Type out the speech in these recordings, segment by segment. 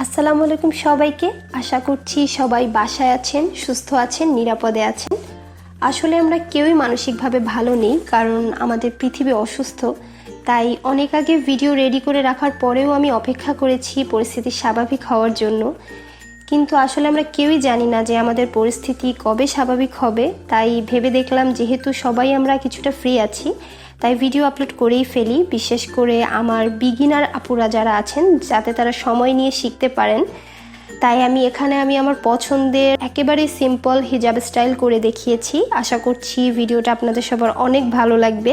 আসসালামু আলাইকুম সবাইকে। আশা করছি সবাই বাসায় আছেন, সুস্থ আছেন, নিরাপদে আছেন। আসলে আমরা কেউই মানসিকভাবে ভালো নেই, কারণ আমাদের পৃথিবী অসুস্থ। তাই অনেক আগে ভিডিও রেডি করে রাখার পরেও আমি অপেক্ষা করেছি পরিস্থিতি স্বাভাবিক হওয়ার জন্য, কিন্তু আসলে আমরা কেউই জানি না যে আমাদের পরিস্থিতি কবে স্বাভাবিক হবে। তাই ভেবে দেখলাম যেহেতু সবাই আমরা কিছুটা ফ্রি আছি, তাই ভিডিও আপলোড করেই ফেলি। বিশেষ করে আমার বিগিনার আপুরা যারা আছেন, যাতে তারা সময় নিয়ে শিখতে পারেন। তাই আমি এখানে আমার পছন্দের একেবারে সিম্পল হিজাব স্টাইল করে দেখিয়েছি। আশা করছি ভিডিওটা আপনাদের সবার অনেক ভালো লাগবে।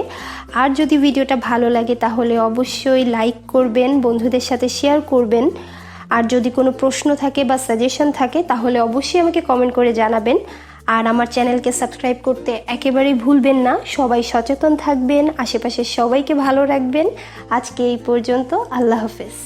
আর যদি ভিডিওটা ভালো লাগে তাহলে অবশ্যই লাইক করবেন, বন্ধুদের সাথে শেয়ার করবেন। আর যদি কোনো প্রশ্ন থাকে বা সাজেশন থাকে তাহলে অবশ্যই আমাকে কমেন্ট করে জানাবেন। আর আমার চ্যানেলকে সাবস্ক্রাইব করতে একেবারেই ভুলবেন না। সবাই সচেতন থাকবেন, আশেপাশের সবাইকে ভালো রাখবেন। আজকে এই পর্যন্ত, আল্লাহ হাফেজ।